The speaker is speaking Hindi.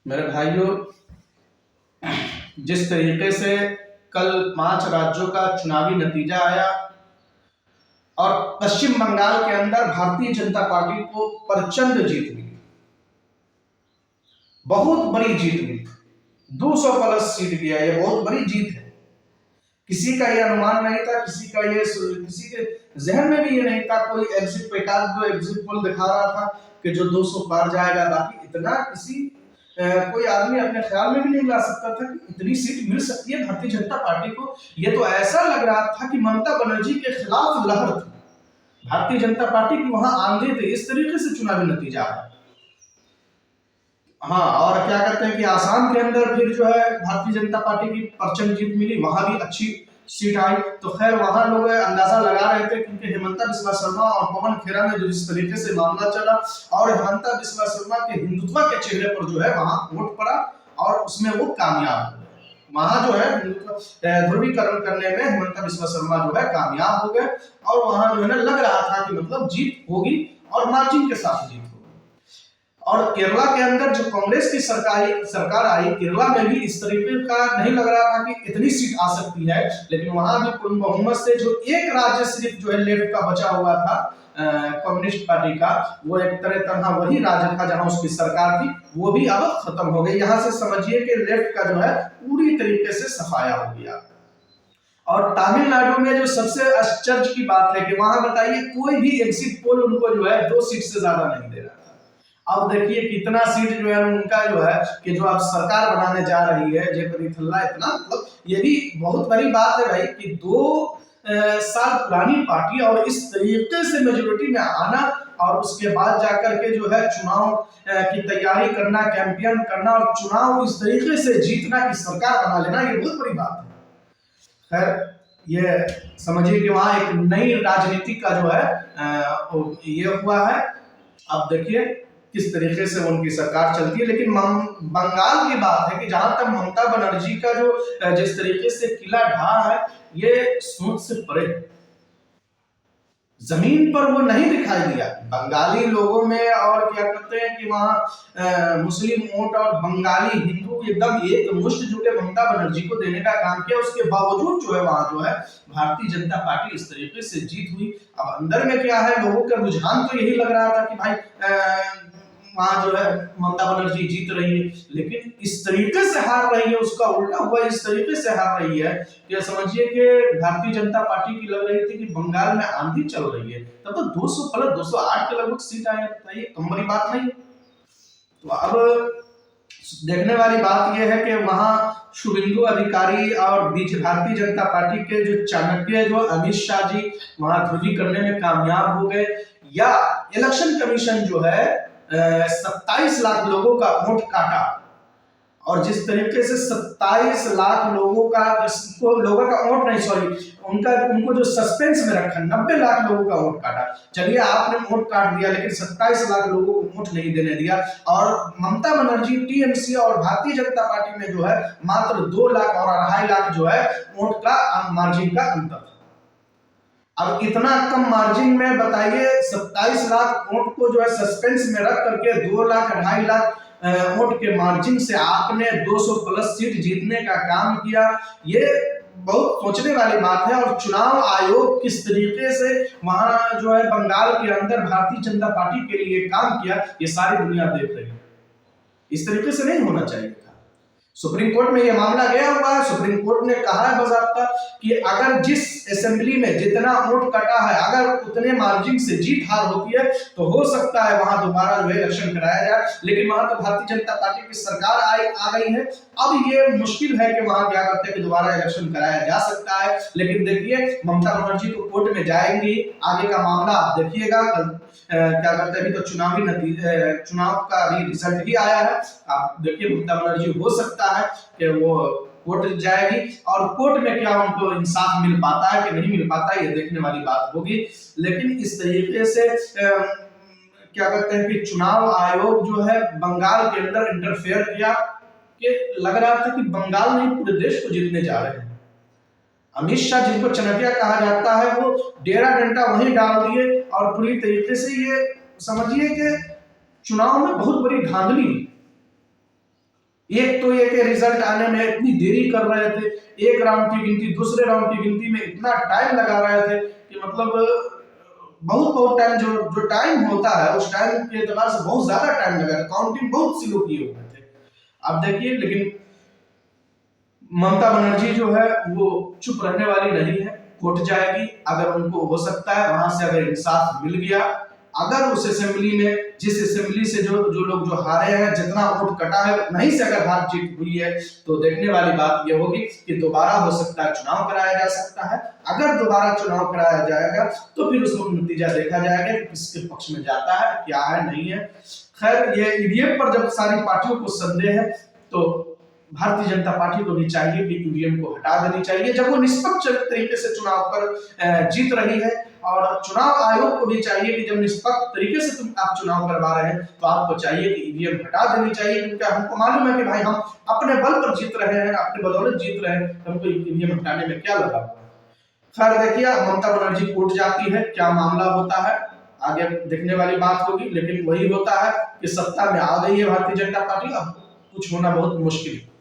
मेरे भाइयों, जिस तरीके से कल 5 राज्यों का चुनावी नतीजा आया और पश्चिम बंगाल के अंदर भारतीय जनता पार्टी को प्रचंड जीत मिली, बहुत बड़ी जीत मिली। 200 प्लस सीट गया, ये बहुत बड़ी जीत है। किसी का ये अनुमान नहीं था, किसी के जहन में भी ये नहीं था। कोई एग्जिट पोल दिखा रहा था कि जो 200 पार जाएगा, बाकी इतना कोई आदमी अपने ख्याल में भी नहीं ला सकता था कि इतनी सीट मिल सकती है भारतीय जनता पार्टी को। ये तो ऐसा लग रहा था कि ममता बनर्जी के खिलाफ लहर थी, भारतीय जनता पार्टी की वहां आंधी थी। इस तरीके से चुनावी नतीजा है। हाँ, और क्या कहते हैं कि आसाम के अंदर फिर जो है भारतीय जनता पार्टी की प्रचंड जीत मिली, वहां भी अच्छी सीट आई। तो खैर वहां लोग अंदाजा लगा रहे थे, क्योंकि हेमंता बिस्वा शर्मा और पवन खेरा में जो जिस तरीके से मामला चला और हेमंता बिस्वा शर्मा के हिंदुत्व के चेहरे पर जो है वहां वोट पड़ा और उसमें वो कामयाब हो गए। वहां जो है ध्रुवीकरण करने में हेमंता बिस्वा शर्मा जो है कामयाब हो गए और वहां जो है ना लग रहा था कि मतलब जीत होगी और मार्जिन के साथ जीत। और केरला के अंदर जो कांग्रेस की सरकार आई, केरला में भी इस तरीके का नहीं लग रहा था कि इतनी सीट आ सकती है, लेकिन वहां भी पूर्ण बहुमत से जो एक राज्य सिर्फ जो है लेफ्ट का बचा हुआ था कम्युनिस्ट पार्टी का, वो एक तरह वही राज्य था जहां उसकी सरकार थी, वो भी अब खत्म हो गई। यहां से समझिए कि लेफ्ट का जो है पूरी तरीके से सफाया हो गया। और तमिलनाडु में जो सबसे आश्चर्य की बात है कि वहां बताइए कोई भी एग्जिट पोल उनको जो है 2 सीट से ज्यादा नहीं दे रहा। अब देखिए कितना सीट जो है उनका जो है कि जो अब सरकार बनाने जा रही है जयप्रकाश थल्ला, इतना मतलब ये भी बहुत बड़ी बात है भाई कि 2 साल पुरानी पार्टी और इस तरीके से मेजोरिटी में आना और उसके बाद जाकर के जो है चुनाव की तैयारी करना, कैंपेन करना और चुनाव इस तरीके से जीतना कि सरकार बना लेना, ये बहुत बड़ी बात है। खैर ये समझिए कि वहां एक नई राजनीति का जो है ये हुआ है। अब देखिए किस तरीके से उनकी सरकार चलती है। लेकिन बंगाल की बात है कि जहां तक ममता बनर्जी का जो जिस तरीके से किला ढहा है, ये सोच से परे, जमीन पर वो नहीं दिखाई दिया बंगाली लोगों में। और क्या कहते हैं कि वहां मुस्लिम वोट और बंगाली हिंदू एकदम एक मुश्त जुटे ममता बनर्जी को देने का काम किया। उसके बावजूद जो है वहां जो है भारतीय जनता पार्टी इस तरीके से जीत हुई। अब अंदर में क्या है, लोगों का रुझान तो यही लग रहा था कि भाई वहां जो है ममता बनर्जी जीत रही है, लेकिन इस तरीके से हार रही है, उसका उल्टा हुआ इस तरीके से हार रही है कि समझिए कि भारतीय जनता पार्टी की लग रही थी कि बंगाल में आंधी चल रही है, तब तो 200 प्लस 208 के लगभग सीट आया। बताइए, कम बड़ी बात नहीं। तो अब देखने वाली बात यह है कि वहां शुभेंदु अधिकारी और बीच भारतीय जनता पार्टी के जो चाणक्य जो अमित शाह जी वहां ध्रुवी करने में कामयाब हो गए, या इलेक्शन कमीशन जो है 27 लाख लोगों का वोट काटा और जिस तरीके से 27 लाख लोगों का वोट नहीं, सॉरी, उनको जो सस्पेंस में रखा, 90 लाख लोगों का वोट काटा। चलिए आपने वोट काट दिया, लेकिन 27 लाख लोगों को वोट नहीं देने दिया। और ममता बनर्जी, टीएमसी और भारतीय जनता पार्टी में जो है मात्र 2 लाख और 2.5 लाख जो है वोट का मार्जिन का अंतर। अब इतना कम मार्जिन में बताइए 27 लाख वोट को जो है सस्पेंस में रख करके 2 लाख 2.5 लाख वोट के मार्जिन से आपने 200 प्लस सीट जीतने का काम किया। ये बहुत सोचने वाली बात है। और चुनाव आयोग किस तरीके से वहां जो है बंगाल के अंदर भारतीय जनता पार्टी के लिए काम किया, ये सारी दुनिया देख रही है। इस तरीके से नहीं होना चाहिए। सुप्रीम कोर्ट में यह मामला गया हुआ है। सुप्रीम कोर्ट ने कहा है बाकायदा कि अगर जिस असेंबली में जितना वोट कटा है, अगर उतने मार्जिन से जीत हार होती है तो हो सकता है वहां दोबारा जो है इलेक्शन कराया जाए। लेकिन वहां तो भारतीय जनता पार्टी की सरकार आ गई है। अब ये मुश्किल है कि वहां क्या करते हैं कि दोबारा इलेक्शन कराया जा सकता है। लेकिन देखिए ममता बनर्जी तो कोर्ट में जाएंगी, आगे का मामला आप देखिएगा। क्या करते हैं, अभी तो चुनाव का अभी रिजल्ट ही आया है। आप देखिए ममता बनर्जी हो सकता है कि वो कोर्ट जाएगी और कोर्ट में क्या उनको इंसाफ मिल पाता है कि नहीं मिल पाता है, ये देखने वाली बात होगी। लेकिन इस तरीके से क्या कहते हैं कि चुनाव आयोग जो है बंगाल के अंदर इंटरफेयर किया कि लग रहा था कि बंगाल नहीं पूरे देश को जीतने जा रहे हैं। अमित शाह जिनको चाणक्य कहा जाता है, वो डेरा डंडा वहीं डाल दिए और पूरी तरीके से ये समझिए कि चुनाव में बहुत बड़ी धांधली। एक तो ये कि रिजल्ट आने में इतनी देरी कर रहे थे, एक राउंड की गिनती दूसरे राउंड की गिनती में इतना टाइम लगा रहे थे कि मतलब बहुत बहुत टाइम, जो जो टाइम होता है उस टाइम के एतबार से बहुत ज्यादा टाइम लगा, काउंटिंग बहुत सी लोग किए हुए थे। अब देखिए, लेकिन ममता बनर्जी जो है वो चुप रहने वाली नहीं है, कोर्ट जाएगी। अगर उनको हो सकता है वहां से अगर इंसाफ मिल गया, अगर उस असेंबली में, जिस असेंबली से जो जो लोग जो हारे हैं, जितना वोट कटा है नहीं से अगर हार जीत हुई है, तो देखने वाली बात यह होगी कि दोबारा हो सकता है चुनाव कराया जा सकता है। अगर दोबारा चुनाव कराया जाएगा तो फिर उसमें नतीजा देखा जाएगा कि किसके पक्ष में जाता है, क्या है नहीं है। खैर, ये ईवीएम पर जब सारी पार्टियों को संदेह है, तो भारतीय जनता पार्टी को भी चाहिए कि ईवीएम को हटा देनी चाहिए। जब वो निष्पक्ष तरीके से चुनाव पर जीत रही है, और चुनाव आयोग को भी चाहिए कि जब निष्पक्ष तरीके से आप चुनाव करवा रहे हैं तो आपको चाहिए कि ईवीएम हटा देनी चाहिए, क्योंकि हमको मालूम है कि भाई हम अपने बल पर जीत रहे हैं, अपने बदौलत जीत रहे हैं, हमको ईवीएम हटाने में क्या लगा। खैर देखिए, ममता बनर्जी कोर्ट जाती है, क्या मामला होता है आगे देखने वाली बात होगी। लेकिन वही होता है कि सत्ता में आ गई है भारतीय जनता पार्टी, अब कुछ होना बहुत मुश्किल है।